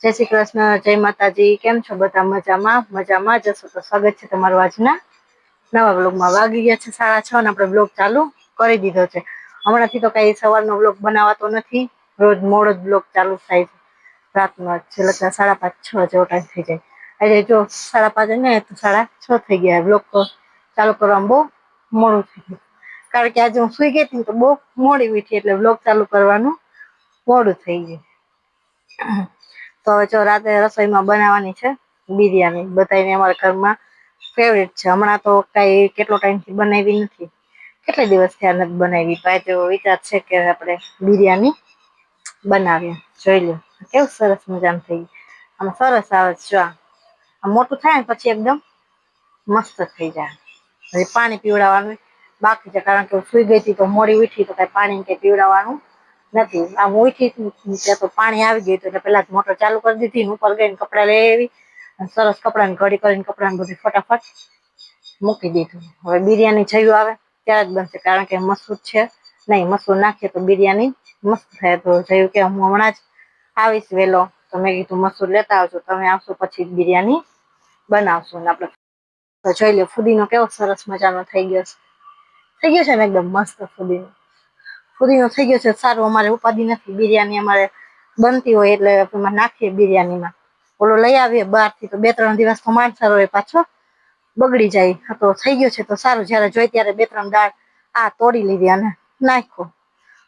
જય શ્રી કૃષ્ણ, જય માતાજી. કેમ છો બધા? મજામાં? મજામાં જ હશો તો સ્વાગત છે તમારું આજના નવા બ્લોગમાં. વાગી ગયા છે 6:30 અને આપણે બ્લોગ ચાલુ કરી દીધો છે. હમણાંથી તો કઈ સવારનો બ્લોગ બનાવાતો નથી, રોજ મોડો જ બ્લોગ ચાલુ થાય છે. રાતનો છેલ્લે 5:30-6 જેવો ટાઈમ થઈ જાય. આજે જો 5:30 ને તો 6:30 થઈ ગયા. બ્લોગ તો ચાલુ કરવામાં બહુ મોડું થઈ ગયું, કારણ કે આજે હું સુઈ ગઈ હતી તો બહુ મોડી ઉઠી, એટલે બ્લોગ ચાલુ કરવાનું મોડું થઈ ગયું. તો જો રાતે રસોઈમાં બનાવવાની છે બિરયાની. બધાને અમારા ઘરમાં ફેવરેટ છે. હમણાં તો કઈ કેટલો ટાઈમથી બનાવી નથી, કેટલા દિવસ થયા નથી બનાવી. તો આજે વિચાર છે કે આપણે બિરયાની બનાવીએ. જોઈ લો કેવું સરસ મજાનું થઈ ગયું. આમાં સરસ આવે છે. આ મોટું થાય ને પછી એકદમ મસ્ત થઈ જાય. હજી પાણી પીવડાવવાનું બાકી છે, કારણ કે સુઈ ગઈ હતી તો મોડી ઉઠી તો કઈ પાણી કે પીવડાવવાનું નથી. આમ ઉઠી ત્યાં તો પાણી આવી ગયું એટલે પેલા મોટર ચાલુ કરી દીધી. ઉપર ગઈને કપડાં લઈ આવી, સરસ કપડાને ઘડી કરીને કપડાને બધું ફટાફટ મૂકી દીધું. હવે બિરયાની જયું આવે ત્યારે જ બનશે, કારણ કે મસૂર છે નહીં. મસૂર નાખીએ તો બિરયાની મસ્ત થાય. તો જયું કે હું હમણાં જ આવીશ વેલો, તો મેં કીધું મસૂર લેતા આવજો. તમે આવશો પછી બિરયાની બનાવશું. ને આપણે તો જોઈ લો ફુદીનો કેવો સરસ મજાનો થઈ ગયો છે. થઈ ગયો છે ને એકદમ મસ્ત ફુદીનો થઈ ગયો છે. સારું, અમારે ઉપાધિ નથી. બિરયાની અમારે બનતી હોય એટલે એમાં નાખીએ બિરયાનીમાં. ઓલો લઈ આવીએ બહારથી તો 2-3 દિવસ તો માંડ રહે, પાછો બગડી જાય. તો થઈ ગયો છે તો સારું. જયારે જોઈ ત્યારે 2-3 દાળ તોડી લીધી અને નાખ્યો.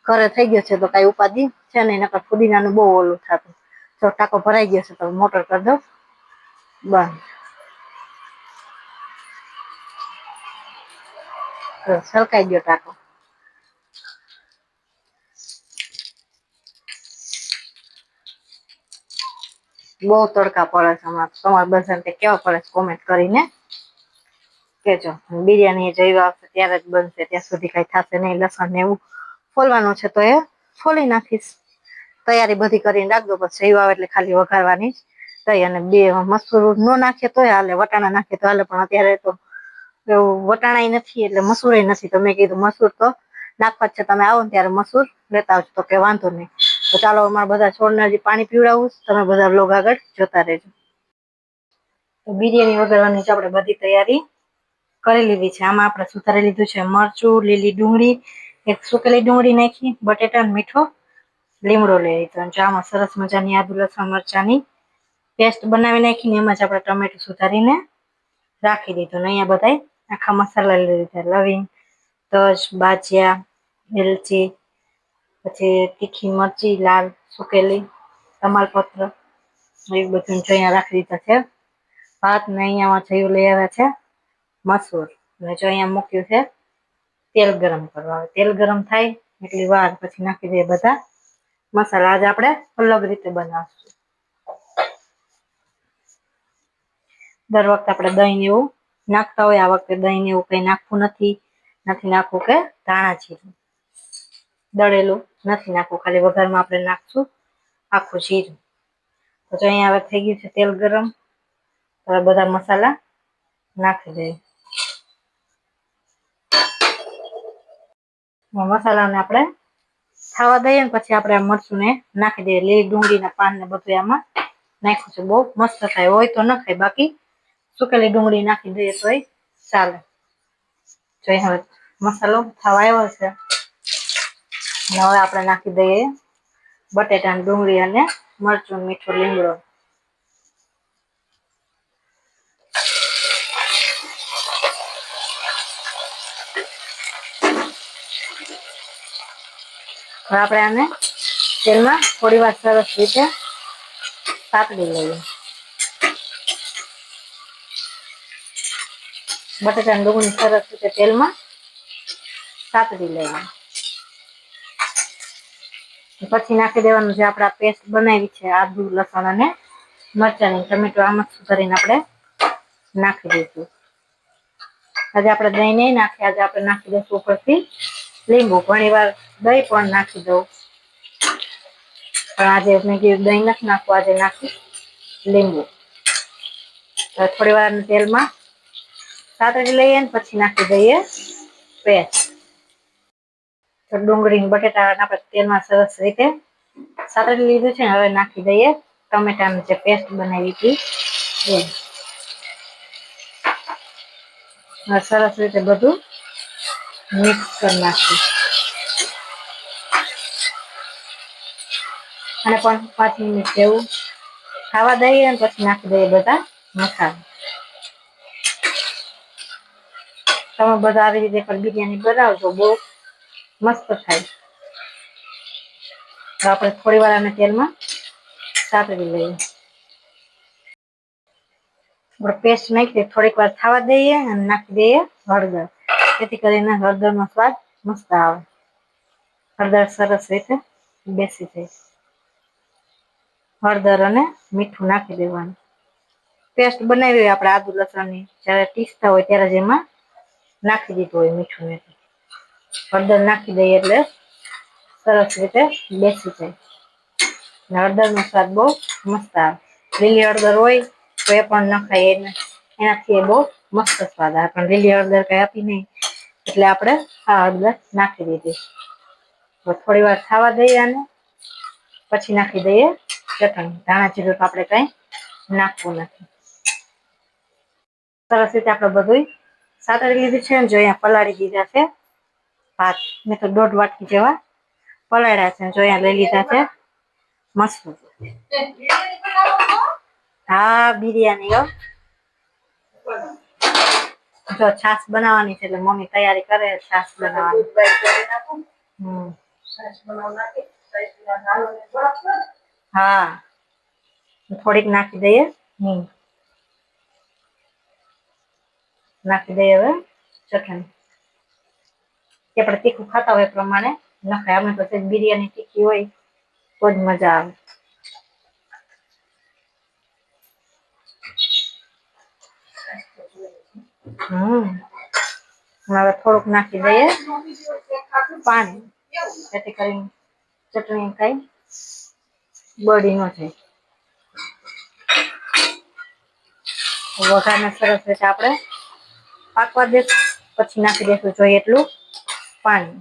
ઘરે થઈ ગયો છે તો કઈ ઉપાધિ છે નહીં. નકર ફુદીનાનું બહુ ઓલું થતું. જો ટાંકો ભરાઈ ગયો છે તો મોટર કરી દઉં બંધ. છલકાઈ ગયો ટાંકો. બહુ તડકા પડે છે હમણાં. તમારે બધાને કેવા પડે છે કોમેન્ટ કરીને કેજો. બિરયાની જઈ આવશે ત્યારે જ બનશે, ત્યાં સુધી કઈ થશે નહીં. લસણ ને એવું ફોલવાનું છે તો એ ફોલી નાખીશ. તૈયારી બધી કરીને રાખદો. બસ જઈ આવે એટલે ખાલી વઘારવાની તૈ. અને બે મસૂર ન નાખીએ તોય હાલે, વટાણા નાખીએ તો હાલે, પણ અત્યારે તો એવું વટાણાય નથી એટલે મસૂર નથી. તો મેં કીધું મસૂર તો નાખવા જ છે, તમે આવો ને ત્યારે મસૂર લેતા આવજો. તો કે વાંધો નહીં. તો ચાલો અમારા બધા છોડને હજી પાણી પીવડાવું. તમે બધા બ્લોગ આગળ જોતા રહેજો. તો બિરયાની વઘારવાની છે આપણે બધી તૈયારી કરી લીધી છે. આમાં આપણે સુધારી લીધું છે મરચું, લીલી ડુંગળી, એક સુકેલી ડુંગળી નાખી, બટેટા, મીઠો લીમડો લઈ લીધો. આમાં સરસ મજાની આદુ લસણ મરચાની પેસ્ટ બનાવી નાખીને એમાં જ આપણે ટમેટું સુધારીને રાખી દીધું. ને અહીંયા બધા આખા મસાલા લઈ લીધા. લવિંગ, તજ, બાજિયા, એલચી, પછી તીખી મરચી લાલ સુકેલી, તમાલપત્ર, એ બધું અહીંયા રાખી દીધા છે. ભાત ને અહીંયા જયું લઈ આવ્યા છે મસૂર. ને જો અહીંયા મૂક્યું છે તેલ ગરમ કરવા. તેલ ગરમ થાય એટલી વાર પછી નાખી દઈએ બધા મસાલા. આજે આપણે અલગ રીતે બનાવશું. દર વખતે આપણે દહીં એવું નાખતા હોય, આ વખતે દહીં એવું કઈ નાખવું નથી. નાખવું કે ધાણા જીરું દળેલું નથી નાખવું, ખાલી વઘારમાં આપણે નાખશું આખું જીરું. તો અહીંયા હવે થઈ ગયું છે તેલ ગરમ. હવે બધા મસાલા નાખી દઈએ. મસાલાને આપણે ખાવા દઈએ ને પછી આપણે આ મરચું ને નાખી દઈએ. લીલી ડુંગળીના પાન ને બધું આમાં નાખ્યું છે. બહુ મસ્ત થાય. હોય તો ન ખાય, બાકી સુકેલી ડુંગળી નાખી દઈએ તોય ચાલે. જો હવે મસાલો થવા આવ્યો છે. હવે આપણે નાખી દઈએ બટેટા, ડુંગળી અને મરચું, મીઠું, લીમડો. હવે આપણે આને તેલમાં થોડી વાર સરસ રીતે સાતળી લઈએ. બટેટા અને ડુંગળી સરસ રીતે તેલમાં સાતળી લેવાનું. પછી નાખી દેવાનું જે આપણે પેસ્ટ બનાવી છે આદુ લસણ અને મરચાંની, ટમેટું આમાં સુધારીને આપણે નાખી દઈશું. આજે આપણે દહીં નહીં નાખીએ. આજે આપણે નાખી દઈશું ઉપરથી લીંબુ. ઘણી વાર દહીં પણ નાખી દઉં, પણ આજે મેં કીધું દહીં નથી નાખવું, આજે નાખી લીંબુ. થોડી વાર તેલમાં સાતળી લઈએ ને પછી નાખી દઈએ પેસ્ટ. તો ડુંગળી બટેટા આપણે તેલમાં સરસ રીતે સાતળી લીધું છે. હવે નાખી દઈએ ટમેટાની જે પેસ્ટ બનાવી હતી એ સરસ રીતે બધું મિક્સ કરી નાખીએ અને 5 મિનિટ જેવું ખાવા દઈએ અને પછી નાખી દઈએ બધા મસાલા. તમે બધા આવી રીતે પણ બિરયાની બનાવજો, બહુ મસ્ત થાય. તો આપણે થોડી વાર આને તેલમાં સાતળી લઈએ. પેસ્ટ નાખી થોડીક વાર થવા દઈએ અને નાખી દઈએ હળદર, જેથી કરીને હળદરનો સ્વાદ મસ્ત આવે. હળદર સરસ રીતે બેસી જાય. હળદર અને મીઠું નાખી દેવાનું. પેસ્ટ બનાવી હોય આપણે આદુ લસણની, જયારે ટીસતા હોય ત્યારે જ એમાં નાખી દીધું હોય મીઠું ને હળદર નાખી દઈએ એટલે સરસ રીતે બેસી જાય. હળદરનો સ્વાદ બહુ મસ્ત આવે. લીલી હળદર હોય તો એ પણ નખાય, એનાથી બહુ મસ્ત સ્વાદ આવે. પણ લીલી હળદર કઈ આપી નહી એટલે આપણે આ હળદર નાખી દીધી. થોડી વાર ખાવા દઈએ આને, પછી નાખી દઈએ ચટણી. ધાણા જીરું તો આપણે કઈ નાખવું નથી. સરસ રીતે આપણે બધું સાતળી લીધું છે. જો અહીંયા પલાળી દીધા છે ભાત. મેં તો 1.5 વાટકી જેવા પલાળ્યા છે. જો અહીંયા લઈ લીધા છે મસૂર. હા, બિરયાની હો. જો છાશ બનાવવાની છે એટલે મમ્મી તૈયારી કરે છાશ બનાવવાની. હા, થોડીક નાખી દઈએ. નાખી દઈએ હવે ચટણી. કે આપણે તીખું ખાતા હોય એ પ્રમાણે નખાય. અમે તો બિરયાની તીખી હોય તો જ મજા આવે. હવે થોડુંક નાખી દઈએ પાણી, જેથી કરીને ચટણી કઈ બળી ન જાય. વઘારને સરસ રીતે આપણે પાકવા દે, પછી નાખી દેશું જોઈએ એટલું પાણી.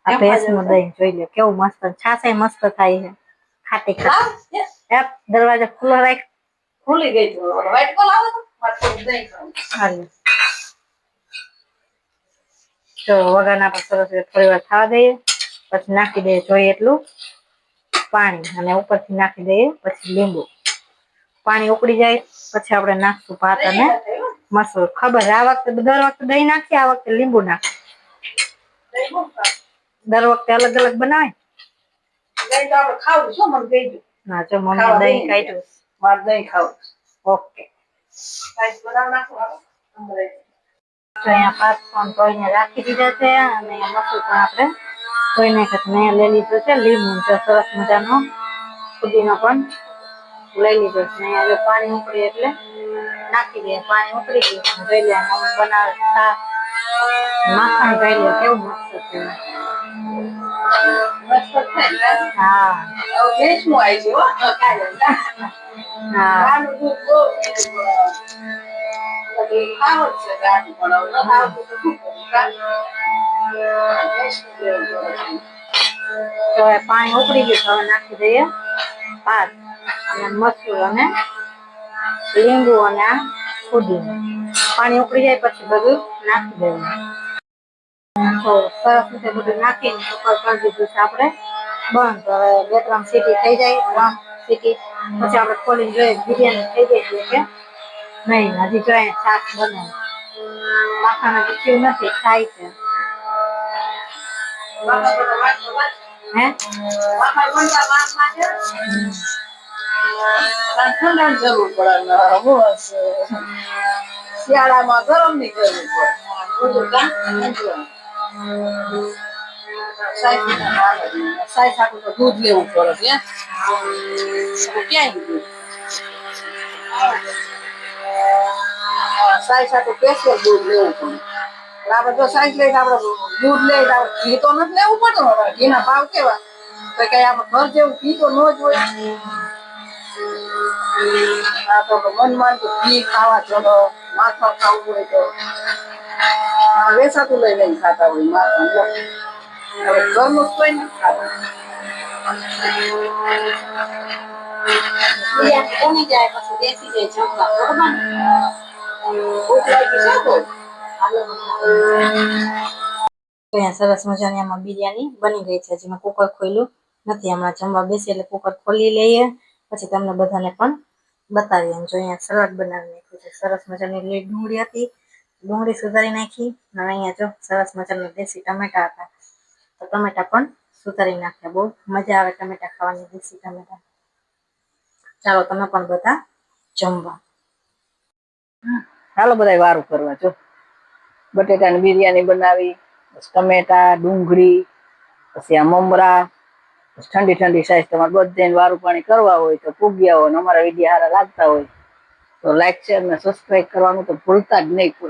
આ ભેંસનું દહીં જોઈ લો કેવું મસ્ત, છાશ એ મસ્ત થાય છે ખાટી ખાટી. દરવાજો ખુલ્લો રાખ. ખુલી ગઈ. તો વઘારને આપણે સરસ થોડી વાર થવા દઈએ, પછી નાખી દઈએ જોઈએ એટલું પાણી અને ઉપરથી નાખી દઈએ પછી લીંબુ. પાણી ઉકળી જાય પછી આપણે નાખશું ભાત અને મસૂર. ખબર આ વખતે દર વખતે દહીં નાખીએ, આ વખતે લીંબુ નાખીએ. દર વખતે અલગ અલગ બનાવે. ખાવું છો મને કહી દો. હા, જો મમ્મી દહીં કાઢ્યું. મારે દહીં ખાવું. ઓકે. અહીંયા ભાત પણ ધોઈને રાખી દીધા છે અને મસૂર પણ આપણે ધોઈ નાખ્યા છે. લઈ લીધું છે લીંબુ, સરસ મજાનો ફુદીનો પણ લઈ લીધો છે. અહીંયા પાણી ઉકળે એટલે નાખી દઈએ. પાણી ઉકળી ગયું જોઈ લે મમ્મી બનાવે શાક. માખણ જોઈ લે કેવું મસ્ત છે. હા, ભેંસનું આવી તો પાણી ઉકળી ગયું. હવે નાખી દઈએ ભાત અને મસૂર અને લીંબુ અને ફુદીનો. પાણી ઉકળી જાય પછી બધું નાખી દેવું. સરસ રીતે બધું નાખીને ઉપર કરી દીધું છે આપણે બંધ. હવે 2-3 સીટી થઈ જાય, 3 સીટી પછી આપણે ખોલીને જોઈએ બિરયાની થઈ ગઈ છે કે નહીં. હજી જોઈએ શાક બને. માખણ હજી થયું નથી, થાય છે. ઠંડાની જરૂર પડે. શિયાળામાં ગરમની જરૂર પડે. સાઈ સાકું તો દૂધ લેવું પડે. ક્યાંય સાઈ સાકું સ્પેશિયલ દૂધ લેવું પડે. આપડે જો સાઈઝ લઈને આપડે દૂધ લઈ ઘી તો નથી લેવું પડતું. ઘી ના ભાવ કેવા તો કઈ આપડે ઘર જેવું ઘી તો ન જ હોય. હા, તો મન માનતું ઘી ખાવા ચલો, માખણ ખાવું હોય તો વેસાતું લઈ લઈને ખાતા હોય માખણ લો. હવે ઘરનું જ કોઈ નથી ખાતા. કોની જાય પછી બેસી જાય જમવા બરોબર ને? ભૂખ લાગી છે તો તો અહીંયા સરસ મજાની આમાં બિરયાની બની ગઈ છે. હજી મેં કુકર ખોલ્યું નથી. હમણાં જમવા બેસી એટલે કુકર ખોલી લઈએ પછી તમને બધાને પણ બતાવીએ. જો અહીંયા સલાડ બનાવી નાખ્યું છે. સરસ મજાની લીલી ડુંગળી હતી, ડુંગળી સુધારી નાખી અને અહીંયા જો સરસ મજાના દેશી ટમેટા હતા તો ટમેટા પણ સુધારી નાખ્યા. બહુ મજા આવે ટમેટા ખાવાની, દેશી ટમેટા. ચાલો તમે પણ બધા જમવા. હાલો બધા વારું કરવા. જો બટેટાની બિરયાની બનાવી, ટમેટા, ડુંગળી, પછી આ મમરા, ઠંડી ઠંડી સાઈઝ. તમારે બધાને વારું પાણી કરવા હોય તો પૂગ્યા હોય, અમારા વિડીયો સારા લાગતા હોય તો લાઈક શેર ને સબસ્ક્રાઈબ કરવાનું તો ભૂલતા જ નહીં.